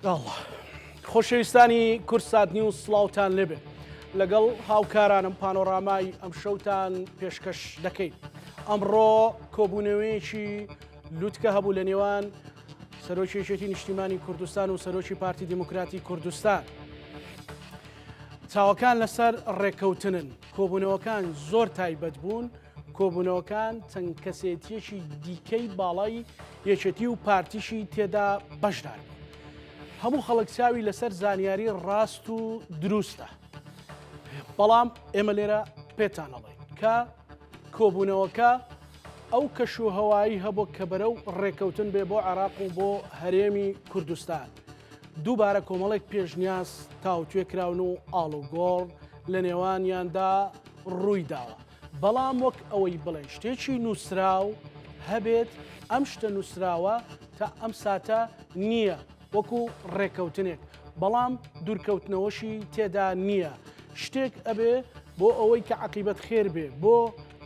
الله خۆشەویستانی کورسات نیوز سڵاوتان لێبێ لەگەڵ هاوکارانم پانۆرامای ئەم شەوتان پێشکەش دەکەین. ئەمڕۆ کۆبوونەوەیەکی لووتکە هەبوو لە نێوان سەرۆکیەتی نیشتیمانی کوردستان و سەرۆکی پارتی دموکراتی کوردستان. چاوەکان لەسەر ڕێکەوتنن، کۆبوونەوەکان زۆر تایبەت بوون، کۆبوونەوەکان چەند کەسێتیەکی دیکەی باڵای یەکێتی و پارتیشی تێدا بەشدار. هەموو خەڵک چاوی لەسەر زانیاری ڕاست و دروستە، بەڵام ئێمە لێرە پێتانەڵێن کە کۆبوونەوەکە ئەو کەشوهەوایی هەبوو کە بەرەو ڕێکەوتن بێ بۆ عێراق و بۆ هەرێمی کوردستان. دووبارە کۆمەڵێک پێشنیاز تاوتوێکراون و ئاڵوگۆڕ لە نێوانیاندا ڕووی داوە، بەڵام وەک ئەوەی بڵێ شتێکی نووسراو هەبێت ئەم شتە نووسراوە تا ئەم ساتە نییە وەکو ڕێکەوتنێک، بەڵام دوورکەوتنەوەشی تێدا نییە. شتێک ئەبێ بۆ ئەوەی کە عەقیبەت خێر بێ بۆ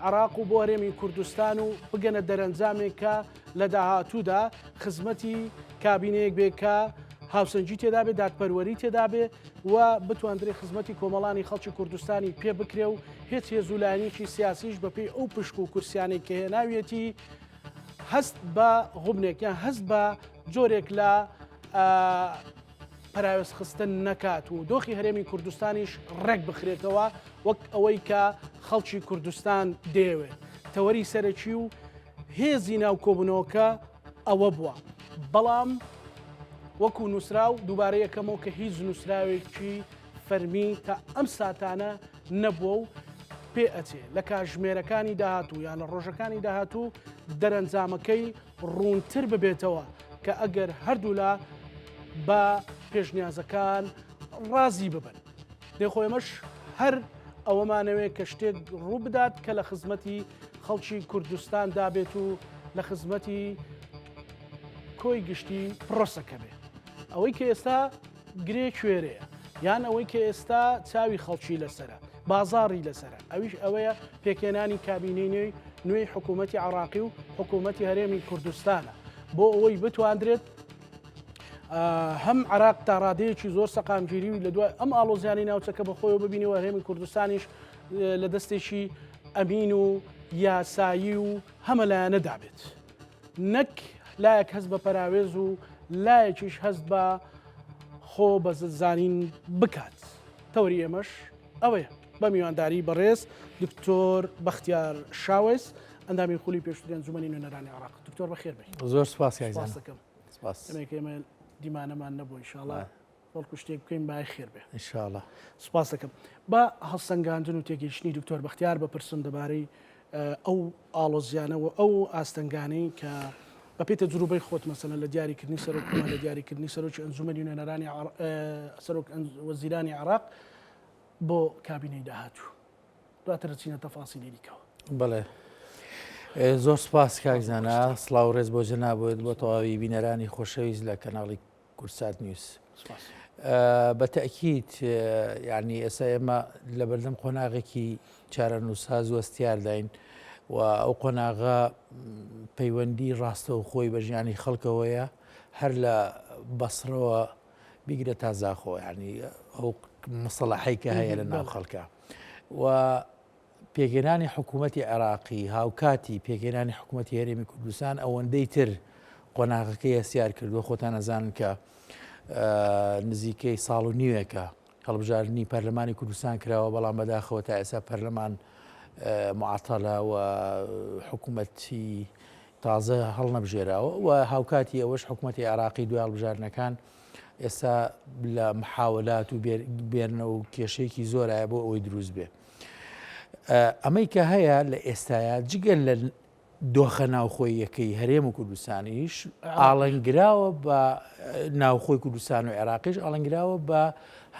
عێراق و بۆ هەرێمی کوردستان و بگەنە دەرەنجامێک کە لە داهاتوودا خزمەتی کابینەیەک بێ کە هاوسەنجی تێدا بێ، دادپەروەری تێدا بێ و بتواندرێت خزمەتی کۆمەڵانی خەڵکی کوردستانی پێ بکرێ و هیچ هێزولانیکی سیاسیش بەپێی ئەو پشک و کورسیانێک کە هێناویەتی هەست بە غوبنێکیان هەست بە جۆرێک لە پراوێز خستن نەکات و دۆخی هەرێمی کوردستانیش ڕێک بخرێتەوە وەک ئەوەی کە خەڵکی کوردستان دەیەوێت. تەوەری سەرەکی و هێزی ناو کۆبوونەوەکە ئەوە بووە، بەڵام وەکو نووسراو دووبارە یەکەمەوە کە هیچ نووسراوێکی فەرمی تا ئەم ساتانە نەبووە و پێ ئەچێ لە کاتژمێرەکانی داهاتوو یان لە ڕۆژەکانی داهاتوو دەرەنجامەکەی ڕوونتر ببێتەوە کە ئەگەر هەردوو لە بە پێشنیازەکان ڕازی ببن. دێخۆیمەش هەر ئەوەمانەوەی کە شتێک ڕوو بدات کە لە خزمەتی خەڵکی کوردستان دابێت و لە خزمەتی کۆی گشتی پرۆسەکە بێ. ئەوەی کە ئێستا گرێ کوێرەیە یان ئەوەی کە ئێستا چاوی خەڵکی لەسرە، بازاڕی لەسرە، ئەویش ئەوەیە پێکێنانی کابینەی نوێی حکوومەتی عێراقی و حکوومەتی هەرێمی کوردستانە بۆ ئەوەی بتواندرێت هەم عێراق تا ڕادەیەکی زۆر سەقامگیری و لە دوای ئەم ئاڵۆزیانی ناوچەکە بەخۆیەوە ببینەوە هەرێمی کوردستانیش لە دەستێکی ئەمین و یاسایی و هەمە لایەنەدا بێت، نەک لایەک هەست بە پەراوێز و لایەکیش هەست بە خۆ بە زانین بکات. تەوری ئێمەش ئەوەیە بە میوانداری بەڕێز دکتۆر بەختیار شاوێز ئەندامی خولی پێشتری ئەنجومەنی نوێنەرانی عێراق. دکتۆر بەخێر بێت. زۆر سپاس دەکەم ئێمە دیمانەمان نەبوو ئینشاءڵڵا بەڵکو شتێک بکەین بای خێر بێ ئینشاءڵڵا. سپاس دەکەم. بە هەڵسەنگاندن و تێگەیشتنی دکتۆر بەختیار بپرسم دەبارەی ئەو ئاڵۆزیانەوە ئەو ئاستەنگانەی کە بەپێی تەجروبەی خۆت مەسەلەن لە دیاریکردنی سەرۆکمان لە دیاریکردنی سەرۆکی ئەنجومەنی نوێنەرانی سەرۆک وەزیرانی عێراق بۆ کابینەی داهاتوو دواتر چینە تەفاسیلی دیکەوە. بەڵێ زۆر سپاس کاکزانە، سڵاو ڕێز بۆ جەنابێت بۆ تەواوی بینەرانی خۆشەویست لە کەناڵی کورسات نیوز. بە تەکید یعنی ئێستا ئێمە لە بەردەم قۆناغێکی چارە نووساز وەستیار داین و ئەو قۆناغا پەیوەندی ڕاستە و خۆی بە ژیانی خەڵکەوەیە هەر لە بەسرەوە بیگرە تازاخۆ، ینی ئەو مەسەڵەحەی کە هەیە لە ناو خەڵکە و پێگەێنانی حکوومەتی عێراقی هاوکاتی پێگەێنانی حکوومەتی هەرێمی کوردستان ئەوەندەی تر قۆناغەکەی ئەسیار کردووە. خۆتان ئەزانن کە نزیکەی ساڵ و نیوێکە هەڵبژاردننی پەرلەمانی کوردستان کراوە، بەڵام بەداخەوە تا ئێستا پەرلەمان معتەڵە و حکوومەتی تازە هەڵ نەبژێراوە و هاوکاتی ئەوەش حکوومەتی عێراقی دوای هەڵبژاردنەکان ئێستا لە محاولات و بێنە و کێشەیەکی زۆرایە بۆ ئەوەی دروست بێ. ئەمەی کە هەیە لە ئێستاە جگەل لە دۆخە ناوخۆی یەکەی هەرێم و کوردستانیش ئاڵنگراوە بە ناوخۆی کوردستان و عێراقیش ئاڵنگراوە بە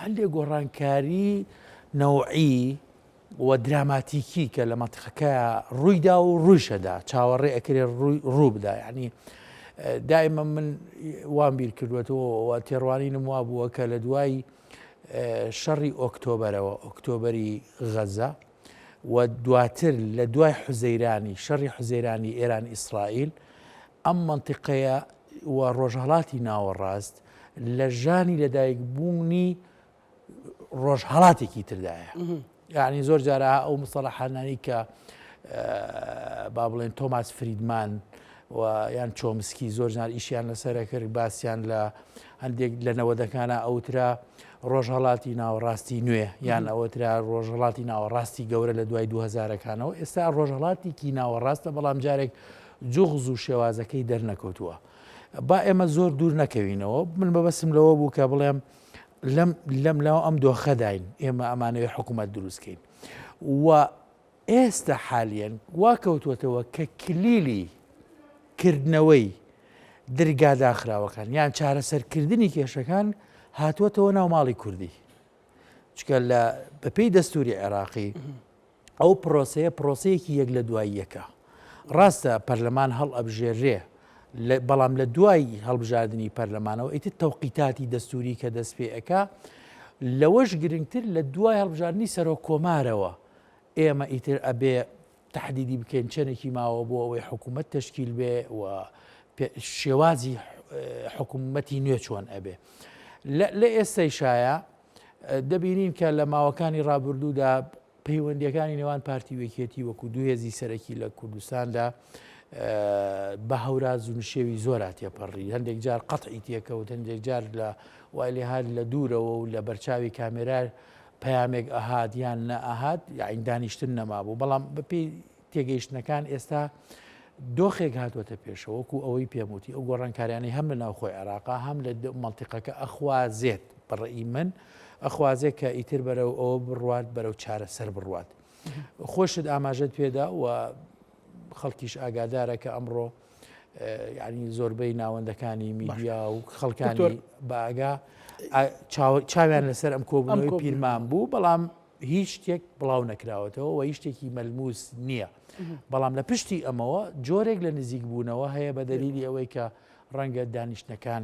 هەندێک گۆڕانکاری نەوعی و دراماتیکی کە لە مەنتیقەکە ڕوویدا و ڕوویشەدا چاوەڕێ ئەکرێ ڕوو بدا. یعنی دائما من وام بیر کردوێتەوە تێڕوانینم وا بووە کە لە دوای شەڕی ئۆکتۆبەرەوە ئۆکتۆبەری غەزە و دواتر لە دوای حوزەیرانی شەڕی حوزەیرانی ئێران ئیسرائیل ئەم منتیقەیە و ڕۆژهەڵاتی ناوەڕاست لە ژانی لەدایکبوونی ڕۆژهەڵاتێکی تردایە. یعنی زۆر جارە ئەو مستەڵەحانانی کە با بڵێن تۆماس فریدمان و یان چۆمسکی زۆر جار ئیشیان لەسەرە کرد باسییان لە هەندێک لە نەوەدەکانە ئەوترا ڕۆژهەڵاتی ناوەڕاستی نوێ یان ئەوەترا ڕۆژهەڵاتی ناوەڕاستی گەورە لە دوای 2000ەکانەوە. ئێستا ڕۆژهەڵاتێکی ناوەڕاستە بەڵام جارێک جوغز و شێوازەکەی دەرنەکەوتووە. با ئێمە زۆر دوور نەکەوینەوە. من بەبەسم لەوە بوو کە بڵێم لەم لەوە ئەم دۆخەداین ئێمە ئەمانەوەی حکوومەت دروستکەین و ئێستا حالیان وا کەوتوەتەوە کە کلیلی کردنەوەی دەرگا داخراوەکان یان چارەسەرکردنی کێشەکان هاتووەتەوە ناو ماڵی کوردی. چکە لە بەپێی دەستوری عێراقی ئەو پرۆسەیەکی یەک لە دوای یەکە. ڕاستە پەرلەمان هەڵ ئەبژێرێ بەڵام لە دوای هەڵبژاردننی پەرلەمانەوە ئیتر تەوقیتاتی دەستوری کە دەست پێەکە لەوەش گرنگتر لە دوای هەڵبژاردننی سەرۆک کۆمارەوە ئێمە ئیتر ئەبێ تحدیدی بکەین چەنێکی ماوە بۆ ئەوەی حکوومەت تشکیل بێ و شێوازی حکوومەتی نوێ چۆن ئەبێ. لە ئێستای شایە دەبینین کە لە ماوەکانی ڕابردوودا پەیوەندیەکانی نێوان پارتی وەکێتی وەکو دوو هێزی سەرەکی لە کوردستاندا بە هەوراز و نشێوی زۆر تێپەڕی. هەندێک جار قەتعی تێکەوت، هەندێک جار لە وایلی هاات لە دوورەوە و لە بەرچاوی کامێرار پەیامێک ئەهات یان نەئەهات یاین دانیشتن نەمابوو. بەڵام بەپێی تێگەیشتنەکان ئێستا دۆخێک هاتوۆتە پێشەوە وەکو ئەوەی پێموتی ئەو گۆڕانکاریانەی هەم لە ناوخۆی عێراقا هەم لە مەڵتیقەکە ئەخوازێت بەڕێی من ئەخوازێت کە ئیتر بەرەو ئەوە بڕوات بەرەو چارەسەر بڕوات. خۆشت ئاماژەت پێدا و خەڵکیش ئاگادارە کە ئەمڕۆ یعنی زۆربەی ناوەندەکانی میدیا و خەڵکانی باگا چاویان لەسەر ئەم کۆبوونەوەی پیرمان بوو بەڵام هیچ شتێک بڵاو نەکراوەتەوە و هیچ شتێکی مەلموس نییە. بەڵام لە پشتی ئەمەوە جۆرێک لە نزیک بوونەوە هەیە بە دەلیلی ئەوەی کە ڕەنگە دانیشتەکان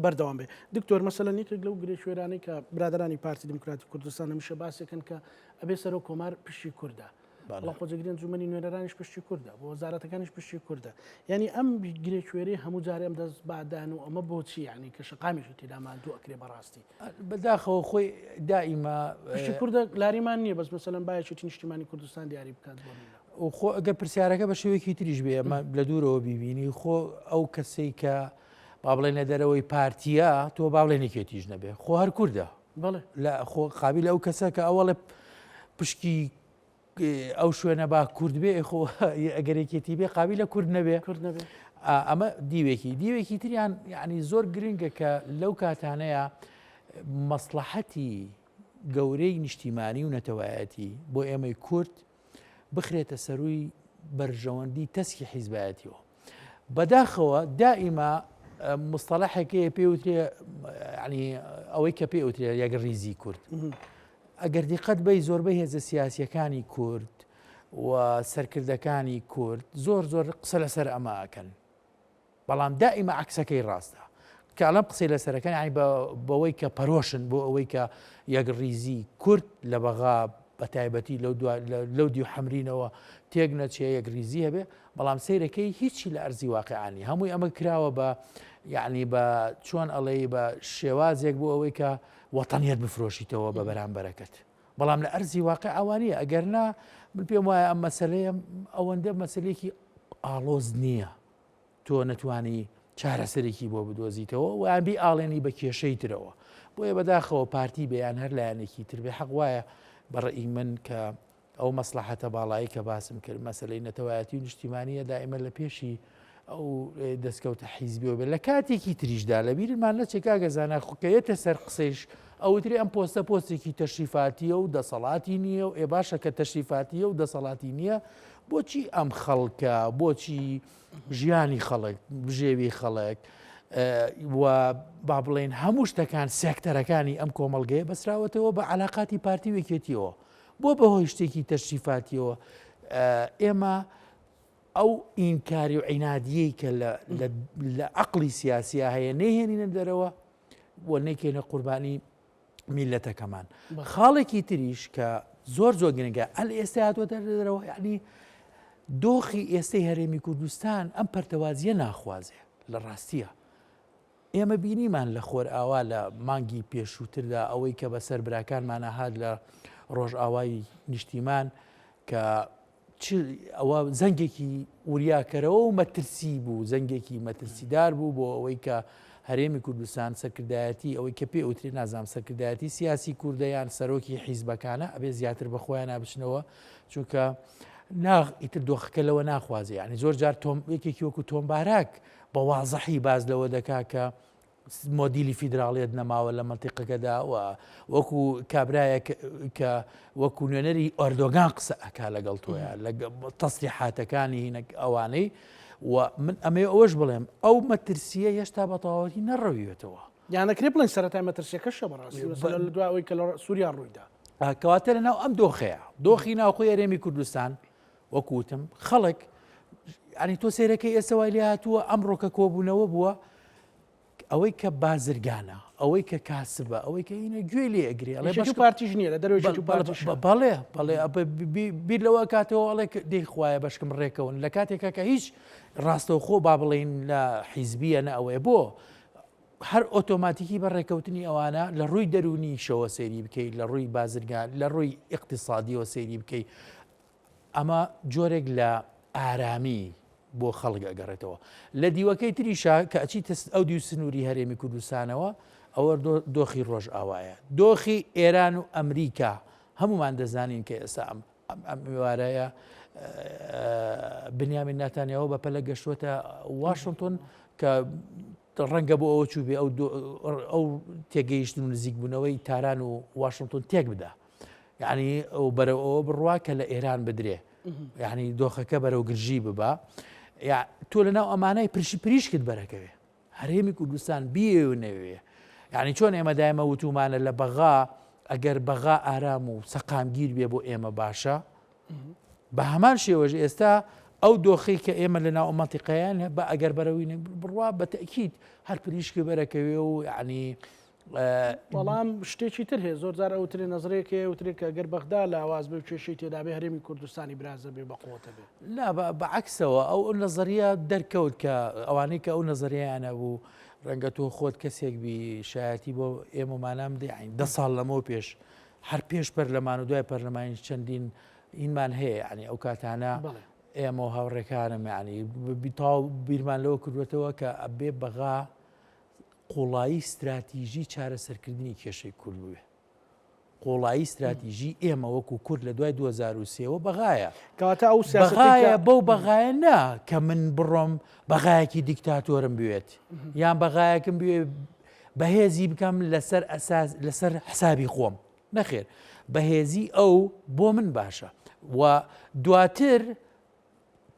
بەردەوام بێ. دکتۆر مەسەلەن یەکێک لەو گرێشوێرانەی کە برادرانی پارتی دموکراتی کوردستان هەمیشە باسێکن کە ئەبێ سەرۆک کۆمار پشتی کووردە. بەڵام خۆجەگرێن جومەنی نوێنەرانیش پشتی کووردە بۆ وەزارەتەکانیش پشتی کووردە. یعنی ئەم گرێشوێرەی هەموو جارێ ئەم دەست بادان و ئەمە بۆچی یعنی کە شەقامیش تێدا ماندوو ئەکرێ بەڕاستی بەداخەوە خۆی دائیما پشتی کووردە لاریمان نییە بەس مەسەلەن بایەکی نیشتیمانی کوردستان دیاری بکات بۆ خۆ ئەگەر پرسیارەکە بە شێوەیەکی تریش بێ ئەمە لە دوورەوە بیبینی خۆ ئەو کەسەی کە با بڵێنە دەرەوەی پارتیە تۆ با بڵێنێکێتیش نەبێ خۆ هەر کووردە لە خۆ قابل ئەو کەسە کە ئەوڵێ پشکی ئەو شوێنە با کورد بێ خۆ ئەگەرێکێتی بێ قابل لە کورد نەبێ ئەمە دیوێکی تریان یعنی زۆر گرنگە کە لەو کاتانەیە مەسلحەتی گەورەی نیشتیمانی و نەتەوایەتی بۆ ئێمەی کورد بخرێتە سەروی بەرژەوەندی تەسکی حیزبایەتیەوە. بەداخەوە دائیما مستەڵەحێکەیە پێوترێ ینی ئەوەی کە پێوترێ یەکڕیزی کورد. ئەگەر دیقەت بەی زۆربەی هێزە سیاسیەکانی کورد و سەرکردەکانی کورد زۆر قسە لەسەر ئەماکەن بەڵام دائیمە عکسەکەی ڕاستە کە ئەڵەم قسەی لەسەرەکەن یعنی بەوەی کە پەرۆشن بۆ ئەوەی کە یەکڕیزی کورد لە بەغا بە تایبەتی لەو دی و حەمرینەوە تێک نەچێ یەکڕیزی هەبێ بەڵام سەیرەکەی هیچی لە ئەرزی واقعانی هەمووی ئەمە کراوە بە یعنی بە چۆن ئەڵێ بە شێوازێک بۆ ئەوەی کە وەتەنیەت بفرۆشیتەوە بە بەرامبەرەکەت بەڵام لە ئەرزی واقع ئەوانیە ئەگەرنا من پێم وایە ئەم مەسەلەیە ئەوەندە مەسلێکی ئاڵۆز نییە تۆ نەتوانی چارەسەرێکی بۆ بدۆزیتەوە و ئەبی ئاڵێنی بە کێشەی ترەوە بۆیە بەداخەوە پارتی بەیان هەر لایەنێکی تر بێ حەق وایە بەڕێی من کە ئەو مەسلحەتە باڵایی کە باسم کرد مەسلەی نەتەوایەتی و نیشتیمانیە دائیمە لە پێشی ئەو دەستکەوتە حیزبیەوە بێت لە کاتێکی تریشدا لە بیرمان نەچێک کاگەزانە خوکەیەتە سەر قسەیش ئەوتری ئەم پۆستێکی تەشریفاتیە و دەسەڵاتی نییە و ئێ باشە کە تەشریفاتیە و دەسەڵاتی نییە بۆچی ئەم خەڵکە بۆچی ژیانی خەڵک بژێوی خەڵک و با بڵێن هەموو شتەکان سێکتەرەکانی ئەم کۆمەڵگەیە بەسراوەتەوە بە علاقاتی پارتی وەکێتیەوە بۆ بەهۆی شتێکی تەشریفاتیەوە ئێمە ئەو ئینکاری و عینادیەی کە لە عەقڵی سیاسیە هەیە نەیهێنینە دەرەوە و نەیکەینە قوربانی میلەتەکەمان. خاڵێکی تریش کە زۆر گرنگە ئەل ئێستا هاتووەتە دەرەوە یعنی دۆخی ئێستای هەرێمی کوردستان ئەم پەرتەوازیە ناخوازێ لە ڕاستیە ئێمە بینیمان لە خۆر ئاوا لە مانگی پێشووتردا ئەوەی کە بەسەر براکانمانە هات لە ڕۆژ ئاوای نیشتیمان کە ئەوە زەنگێکی وریاکەرەوە و مەترسی بوو، زەنگێکی مەترسیدار بوو بۆ ئەوەی کە هەرێمی کوردستان سەرکردایەتی ئەوەی کە پێ وتری نازام سەرکردایەتی سیاسی کوردەیان سەرۆکی حیزبەکانە ئەبێ زیاتر بە خۆیان نابچنەوە چونکە ئیتر دۆخەکە لەوە ناخوازێ. یعنی زۆر جار یەکێکی وەکو تۆمبارک بە واضحی باز لەوە دەکا کە مۆدیلی فیدراڵیت نەماوە لە منتیقەکەدا و وەکو کابرایە کە وەکو نوێنەری ئۆردۆگان قسە ئەکا لەگەڵ تۆیە لە تەسلیحاتەکانی هینە ئەوانەی و من ئەمێ ئەوەش بڵێم ئەو مەترسیە هێشتا بە تەواوەتی نەڕەویێتەوە. یانەکرێ بڵێن سەرەتای مەترسیەکەشە بەڕاستی لە دوای کە لە سووریا ڕوویدا کەواتە لەناو ئەم دۆخەیە دۆخی ناوخۆی هەرێمی کوردستان وەکوتم خەڵک ینی تۆ سێرەکەی ئێستا وای لێ هاتووە ئەمڕۆکە کۆبوونەوە بووە ئەوەی کە بازرگانە ئەوەی کە کاسبە ئەوەی کە هینە گوێ لێ ئەگرێ پارتیژ نیە لە دەروێتی بەڵێ بیر لەوە کاتەوە ئەڵێ دەیخوایە بەشکم ڕێکەون لە کاتێکە کە هیچ ڕاستەوخۆ با بڵین لە حیزبیە نە ئەوەیە بۆ هەر ئۆتۆماتیکی بە ڕێکەوتنی ئەوانە لە ڕووی دەرونی شەوە سەیری بکەیت لە ڕووی بازرگان لە ڕووی ئیقتیسادیەوە سەیری بکەیت ئەمە جۆرێک لە ئارامی بۆ خەڵک ئەگەڕێتەوە لە دیوەکەی تریشا کە ئەچیتە ئەو دی سنووری هەرێمی کوردستانەوە ئەوە دۆخی ڕۆژ ئاوایە دۆخی ئێران و ئەمریکا هەمومان دەزانین کە ئێستا ئەم میوارەیە بنیامین ناتانیەوە بەپەلە گەشتوەتە واشنگتن کە ڕەنگە بۆ ئەوە چوو بێ ئەو تێگەیشتن و نزیک بوونەوەی تاران و واشنگتن تێک بدە یعنی ئەو بەرەو ئەوە بڕوا کە لە ئێران بدرێ یعنی دۆخەکە بەرەو گرژی ببە تۆ لەناو ئەمانای پریشکت بەرەکەوێ هەرێمی کوردستان بیێ و نەوێ یعنی چۆن ئێمە دایمە وتومانە لە بەغا ئەگەر بەغا ئارام و سەقامگیر بێ بۆ ئێمە باشە بە هەمان شێوەژ ئێستا ئەو دۆخی کە ئێمە لەناو مەنتیقەیان بە ئەگەر بەرەوی بڕوا بە تەکید هەر پریشکی بەرەکەوێ و یعنی بەڵام شتێکی تر هەیە زۆر جار ئەوترێ نەزرێکێ وترێت کە گەر بەغدا لە ئاواز بێ کێشەی تێدابێ هەرێمی کوردستانی برازە بێ بەقوتە بێ لا بەعکسەوە ئەو نەزەریە دەرکەوت کە ئەوانەی کە ئەو نەزەریانە بوو ڕەنگە تۆ خۆت کەسێک بی شایەتی بۆ ئێمەمانام دەین 10 ساڵ لەمەوە پێش هەر پێش پەرلەمان و دوای پەرلەمانی چەندین اینمان هەیە ینی ئەو کاتانە ئێمە و هاوڕێکانم ینی تاو بیرمان لەوە کردوێتەوە کە ئەبێ بەغا قوڵایی استراتیژی چارەسەرکردنی کێشەی کورد بوێ قوڵایی استراتیژی ئێمە وەکو کورد لە دوای 2023ەوە بەغایە کەواتە ئەو بەغایە بەو بەغایە نا کە من بڕۆم بەغایەکی دیکتاتۆرم بوێت یان بەغایەکم بوێ بەهێزی بکەم لەسەر حسابی خۆم نەخێر بەهێزی ئەو بۆ من باشە و دواتر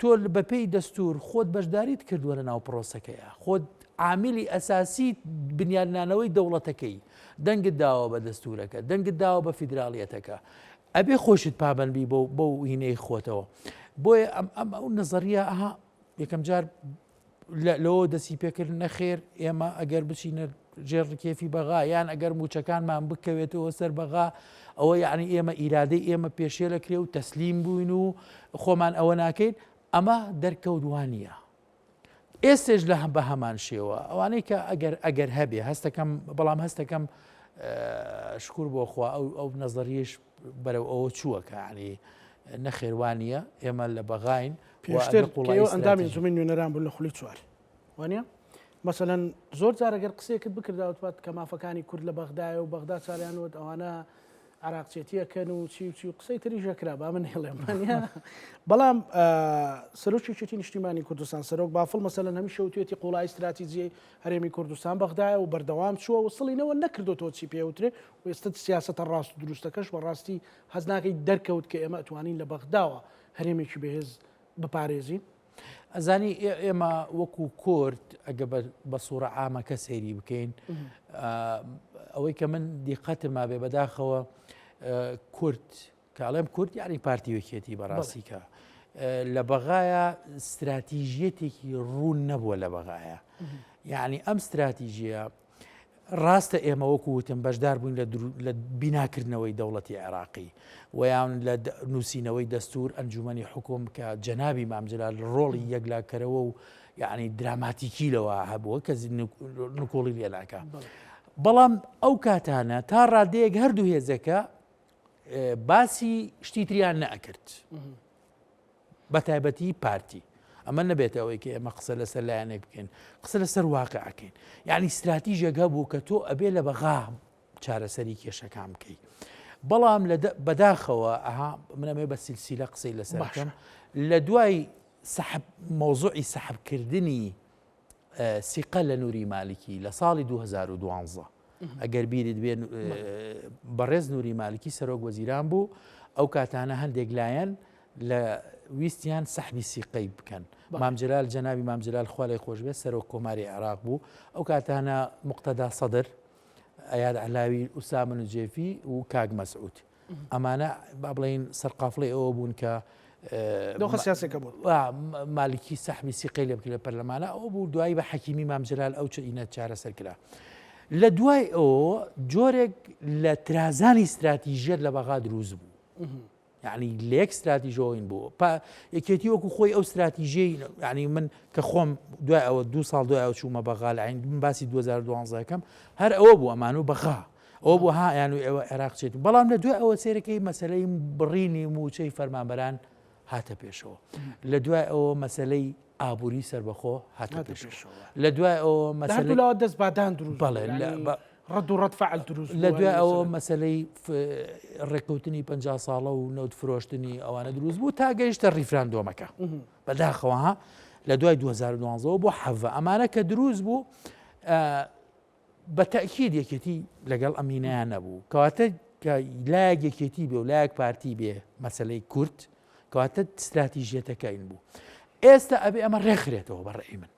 تۆ بەپێی دەستور خۆت بەشداریت کردووە لە ناو پرۆسەکەیە خۆت عاملی ئەساسی بنیادنانەوەی دەوڵەتەکەی دەنگت داوە بە دەستورەکە دەنگت داوە بە فیدراڵیەتەکە ئەبێ خۆشت پابندبی بۆ هینەی خۆتەوە بۆیە ئەو نەزەریە ئەها یەکەم جار لەوە دەسی پێکرد نەخێر ئێمە ئەگەر بچینە ژێڕکێفی بەغا یان ئەگەر موچەکانمان بکەوێتەوە سەر بەغا ئەوە یعنی ئێمە ئیرادەی ئێمە پێشێ لەکرێ و تەسلیم بووین و خۆمان ئەوە ناکەین ئەمە دەرکەوتوانیە ئێستێش لە بە هەمان شێوە ئەوانەی کە ئەگەر هەبێ هەستەکەم بەڵام هەستەکەم شکور بۆ خوا ئەو نەزەریش بەرەو ئەوە چووەکە ینی نەخێوانیە ئێمە لە بەغاین پێشتر ئەندامی زمین نوێنەران بوون لە خولی چوار وانە مەسەلەن زۆر جارەگەر قسێکت بکرداوت کە مافەکانی کورد لە بەغدایە و بەغدا چاریانوت ئەوانە عراقچێتیەکەن و چی و قسەی تریژەکرا با من هێڵێمانە بەڵام سەرۆکیێتی نیشتیمانی کوردستان سەرۆک بافڵ مەسەلەن هەمیشە وتێتی قوڵای استراتیژیەی هەرێمی کوردستان بەغدایە و بەردەوام چووە و سڵینەوە نەکردوەوە چی پێوترێ و ئێستا سیاسەتە ڕاست و دروستەکەش بەڕاستی هەز ناکەی دەرکەوت کە ئێمە ئەتوانین لە بەغداوە هەرێمێکی بەهێز بپارێزین ئەزانی ئێمە وەکو کورد ئەگە بە سوورە عامەکە سەیری بکەین ئەوەی کە من دیقەتما بێ بەداخەوە کورد کاڵێم کورد یاری پارتیوەکێتی بەڕاستیکە لە بەغایە استراتیژیەتێکی ڕوون نەبووە لە بەغایە یعنی ئەم استراتیژیە ڕاستە ئێمە وەکووتم بەشدار بووین لە بیناکردنەوەی دەوڵەتی عێراقی ویان لە نووسینەوەی دەستور ئەنجومەنی حکوم کە جەنابی مامجلال ڕۆڵی یەکلاکەرەوە و یعنی دراماتیکی لەوە هەبووە کە نکۆڵی لێناکە. بەڵام ئەو کاتانە تا ڕادەیەک هەردوو هێزەکە باسی شتی تریان نەئەکرد بە تایبەتی پارتی. ئەمە نەبێتەوەی کە ئێمە قسە لەسەر لایەنێک بکەین، قسە لەسەر واقعەکەین. یعنی استراتیژێک هەبوو کە تۆ ئەبێ لە بەغا چارەسەری کێشەکان بکەیت. بەڵام بەداخەوە منەمێ بە سیلسیلە قسەی لەسەرکەم لە دوای مۆزوعی سەحبکردنی سیقە لە نووری مالکی لە ساڵی 2012 ئەگەر بیرت بێن بەڕێز نووری مالکی سەرۆک وەزیران بوو ئەو کاتانە هەندێک لایەن لە ویستیان سەحبی سیقەی بکەن. مامجلال جەنابی مامجلال خوا لێی خۆش بێت سەرۆک کۆماری عێراق بوو ئەو کاتانە مقتەدا سەدر ئەیاد علاوی ئوسامە نجێفی و کاک مەسعود ئەمانە با بڵێن سەرقافڵی ئەوە بوون کە سیاسەکە بوو مالکی سەحبی سیقەی لێ بکرێت لە پەرلەمانە ئەو بوو دوایی بە حەکیمی مامجلال ئەو چینە چارەسەر کرا. لە دوای ئەوە جۆرێک لە ترازانی استراتیژیەت لە بەغا دروست بوو. یعنی لێک استراتیژۆین بوو یەکێتی وەکو خۆی ئەو استراتیژیەی ینی من کە خۆم دوای ئەوە 2 ساڵ دوای ئەو چوومە بەغا لە عین من باسی 2012کەم هەر ئەوە بوو ئەمان و بەغا ئەوە بوو ها یان و ئێوە عێراق چێت. بەڵام لە دوای ئەوە سێرەکەی مەسلەی بڕینی موچەی فەرمانبەران هاتە پێشەوە. لە دوای ئەوە مەسلەی ئابووری سربەخۆ هاتە پێشەوە. لە دوای ئەوە مەسلەی دەست بادان دروست ڕەد و ڕەدفعل دروست. لە دوای ئەوە مەسلەی ڕێککەوتنی 50 ساڵە و نەوت فرۆشتنی ئەوانە دروست بوو تا گەیشتە ریفراندۆمەکە بەداخەوە لە دوای 2012 بۆ حەڤە ئەمانە کە دروست بوو بە تەکید یەکێتی لەگەڵ ئەمینەیان نەبوو کەواتە کە لایەک یەکێتی بێ و لایەک پارتی بێ مەسلەی کورد کەواتە استراتیژیەتەکەین بوو. ئێستا ئەبێ ئەمە ڕێکخرێتەوە بەڕێی من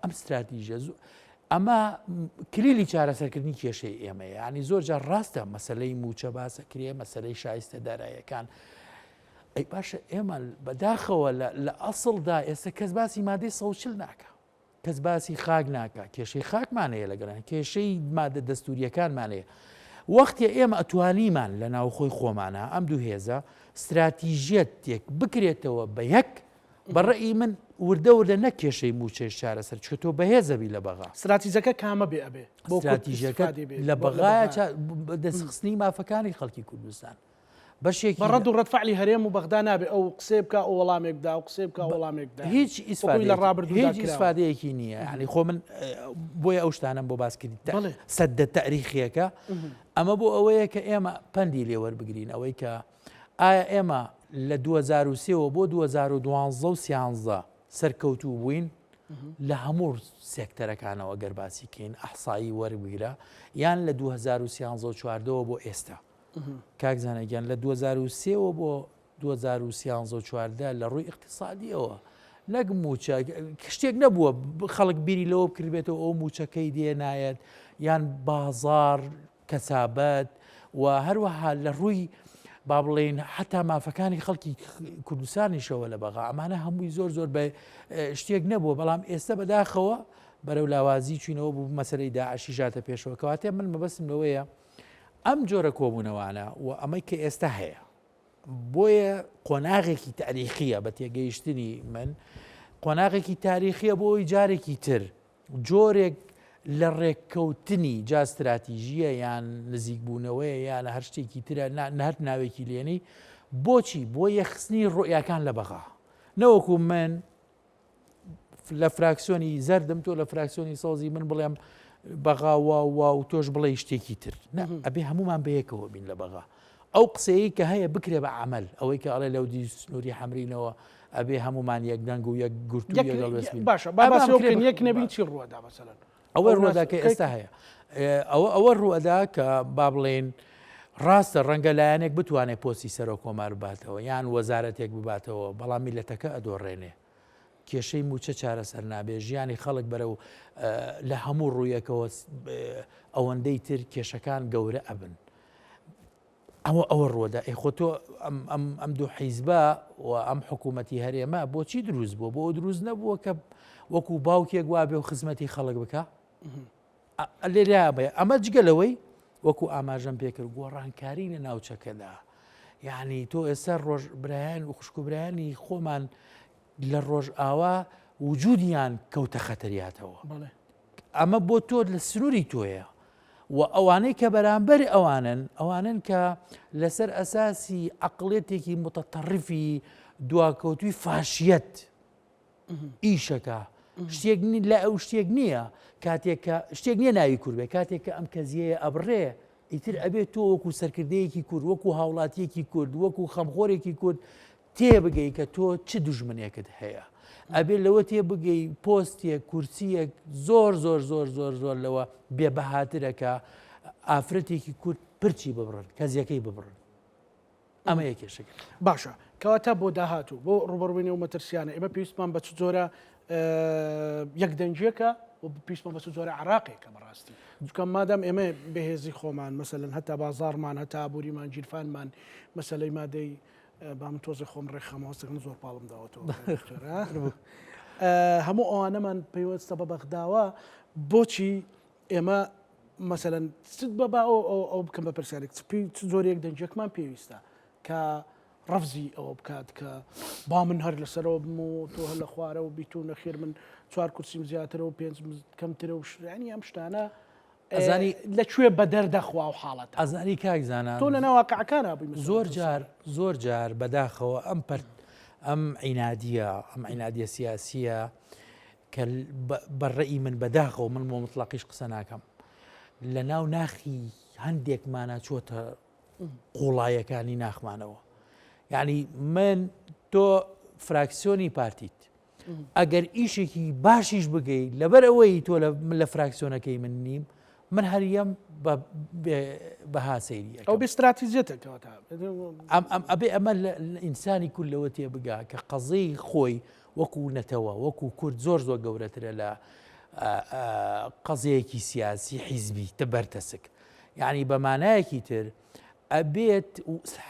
ئەم استراتیژە ئەمە کلیلی چارەسەرکردنی کێشەی ئێمەیە. ینی زۆر جار ڕاستە مەسلەی موچە باسە کرێ مەسلەی شایستە داراییەکان ئەی باشە ئێمە بەداخەوە لە ئەسڵدا ئێستا کەس باسی مادەی 140 ناکە کەس باسی خاک ناکە کێشەی خاکمانەیە لەگەڵان کێشەی مادە دەستوریەکانمانەیە. وەختی ئێمە ئەتوانیمان لە ناوخۆی خۆمانە ئەم دوو هێزە استراتیژیەتێک بکرێتەوە بە یەک بەڕێی من وردە نە کێشەی موچەی چارەسەر چکە تۆ بەهێزەبی لە بەغا استراتیژەکە کامە بێ ئەبێ استراتیژەکە لە بەغایە دەستخستنی مافەکانی خەڵکی کوردستان بەشێکی بەڕەد و ڕەدفعلی هەرێم و بەغدا نابێ ئەو قسێ بکە ئەو وەڵامێکدا و قسێ بکە وەڵامێکدا هیچ ئیسفادەیەکی نییە. ینی خۆ من بۆیە ئەو شتانم بۆ باسکردی سەددە تاریخیەکە ئەمە بۆ ئەوەیە کە ئێمە پەندی لێوەربگرین ئەوەی کە ئایا ئێمە لە 2023 بۆ 2012 و 13 سەرکەوتوو بووین لە هەموو سێکتەرەکانەوە گەرباسی کەین ئەحسایی وەربگرە یان لە 2013 بۆ ئێستا کاکزانەگەیان لە 2023 بۆ 2013 لە ڕووی اقتصادیەوە نەک موچە شتێک نەبووە خەڵک بیری لەوە بکردبێتەوە ئەو موچەکەی دێنایەت یان بازار کەسابەت و هەروەها لە ڕووی با بڵێن حتا مافەکانی خەڵکی کوردستانیشەوە لە بەغا ئەمانە هەمووی زۆر بە شتێک نەبووە. بەڵام ئێستا بەداخەوە بەرەو لاوازی چوینەوە بوو مەسەلەی داعشی ژاتە پێشەوە کەواتێ من مەبەستم لەوەیە ئەم جۆرە کۆبوونەوەوانە و ئەمەی کە ئێستا هەیە بۆیە قۆناغێکی تاریخیە بە تێگەیشتنی من قۆناغێکی تاریخیە بۆ ئەوی جارێکی تر جۆرێک لە ڕێککەوتنی جا استراتیژیە یان نزیکبوونەوەی یان هەر شتێکی ترە نهات ناوێکی لێنی بۆچی بۆ یەخستنی ڕۆیەکان لە بەغا نەوەکو من لە فراکسیۆنی زەردم تۆ لە فراکسیۆنی سەوزی من بڵێم بەغا و تۆش بڵێ شتێکی تر ئەبێ هەمومان بەیەکەوە بین لە بەغا ئەو قسەیە کە هەیە بکرێ بە عمل ئەوەی کە ئەڵێ لەو دی سنووری حەمرینەوە ئەبێ هەمومان یەک دەنگ و یەک گورتو باشە باباسیۆکەن یەک نەبین چی ڕووەدا مەسەلەن ئەوە ڕووەداکە ئێستا هەیە ئەوە ڕووەدا کە با بڵێن ڕاستە ڕەنگە لایەنێک بتوانێت پۆستی سەرۆک کۆمار بباتەوە یان وەزارەتێک بباتەوە بەڵام میلەتەکە ئەدۆڕێنێ کێشەی موچە چارەسەر نابێ ژیانی خەڵک بەرەو لە هەموو ڕوویەکەوە ئەوەندەی تر کێشەکان گەورە ئەبن ئەوە ڕووەدا خۆ تۆ ئەم دوو حیزبە و ئەم حکوومەتی هەرێمە بۆچی دروست بووە بۆ دروست نەبووە کە وەکو باوکێک وا بێ و خزمەتی خەڵک بکە لێرا بێ ئەمە جگەلەوەی وەکو ئاماژەم پێکرد گۆڕانکاری لە ناوچەکەدا یعنی تۆ ئێستا ڕۆژبرایان و خوشکبرایانی خۆمان لە ڕۆژ ئاوا وجودیان کەوتە خەتەریاتەوە ئەمە بۆ تۆ لە سنووری تۆیە و ئەوانەی کە بەرامبەر ئەوانن کە لەسەر ئەساسی عەقڵێتێکی متەتەڕیفی دواکەوتوی فاشیەت ئیشەکە شتێک لە ئەو شتێک نییە کاتێککە شتێک نییە ناوی کورد بێ کاتێککە ئەم کەزیەیە ئەبڕێ ئیتر ئەبێت تۆ وەکو سەرکردەیەکی کورد وەکو هاوڵاتیەکی کورد وەکو خەمخۆرێکی کورد تێبگەی کە تۆ چ دوژمنێکت هەیە ئەبێت لەوە تێبگەی پۆستێک کورسیەک زۆر زۆر زۆر زۆر زۆر لەوە بێبەهاترەکە ئافرەتێکی کورد پرچی ببڕن کەزیەکەی ببڕن ئەمە یەکێشەکە باشە کەواتە بۆ داهاتوو بۆ ڕوبەڕووینە و مەترسیانە ئێمە پێویستمان بە چ جۆرە یەک دەنجێکە و پێویستمان بە چ جۆرە عراقێکە بەڕاستی چکەم مادام ئێمە بەهێزی خۆمان مەسەلەن هەتا بازارمان هەتا ئابووریمان گیرفانمان مەسەلەی مادەی با من تۆزە خۆم ڕێکخەمەوەستەکەن زۆر پاڵم داوەتەوە هەموو ئەوانەمان پێوەستە بە بەغداوە بۆچی ئێمە مەسەلەن بەبا ئەو بکەم بە پرسیارێک چ جۆرێک دەنجێکمان پێویستە کە ڕەفزی ئەوە بکات کە با من هەر لەسەرەوە بم و تۆ هەر لە خوارەوە بیت و نەخێر من 4 کورسیم زیاترەوە 5 کەمترە و شرانی ئەم شتانە ئەزانی لەکوێ بە دەردەخوا و حاڵەت ئەزانی کاکزانە تۆ لە ناواقعەکانە بووی زۆر جار بەداخەوە ئەم عینادیە سیاسیە کە بەڕێی من بەداخەوە من بۆ مطلقیش قسە ناکەم لە ناو ناخی هەندێکمانە چۆتە قوڵایەکانی ناخمانەوە یعنی من تۆ فراکسیۆنی پارتیت ئەگەر ئیشێکی باشیش بگەی لەبەر ئەوەی تۆ لە فراکسیۆنەکەی من نیم من هەریەم بەها سەیری ئەو بێستراتیزیێتەکەواتە ئەبێ ئەمە ئینسانی کورد لەوە تێبگا کە قەزەی خۆی وەکو نەتەوە وەکو کورد زۆر زۆر گەورەترە لە قەزەیەکی سیاسی حیزبی تبەرتەسک یعنی بەمانایەکی تر ئەبێت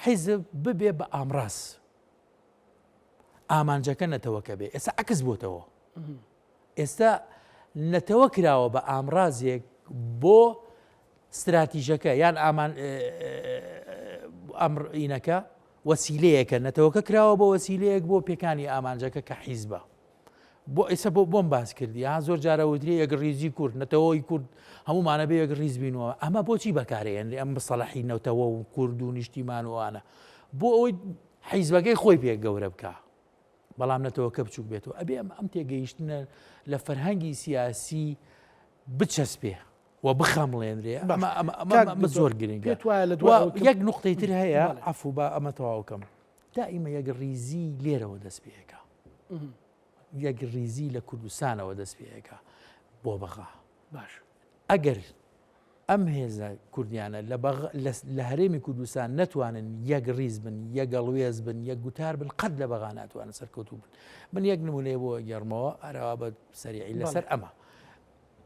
حیزب ببێ بە ئامڕاست ئامانجەکە نەتەوەکە بێ ئێستا عکس بۆتەوە ئێستا نەتەوە کراوە بە ئامڕازێک بۆ استراتیژەکە یان ئەمڕینەکە وەسیلەیەکە نەتەوەکە کراوە بۆ وەسیلەیەک بۆ پێکانی ئامانجەکە کە حیزبە بۆ ئێستا بۆم باس کردی ها زۆر جارەوتری یەک ڕیزی کورد نەتەوەی کورد هەمومانە بێ یەک ڕیز بینەوە ئەمە بۆچی بەکارێن ئەم بەسەڵەحی نەوتەوە و کورد و نیشتیمانوانە بۆ ئەوەی حیزبەکەی خۆی پێک گەورە بکە بەڵام نەتەوەکە بچووک بێتەوە ئەبێ ئەم تێگەیشتنە لە فەرهەنگی سیاسی بچەسپێ و بخەمڵێنرێ ئەمە زۆر گرنگە یەک نقطەی تر هەیە عەفو بە ئەمە تەواوکەم دائیمە یەک ڕیزی لێرەوە دەست پێەکە یەک ڕیزی لە کوردستانەوە دەست پێەکە بۆ بەغا باش ئەگەر ئەم هێزە کوردیانە لە هەرێمی کوردستان نەتوانن یەک ڕیز بن یەگەڵوێز بن یەک گوتار بن قەت لە بەغا ناتوانن سەرکەوتوو بن من یەک نمونەیە بۆ گەڕمەوە ئەرەوە بە سەریعی لەسەر ئەمە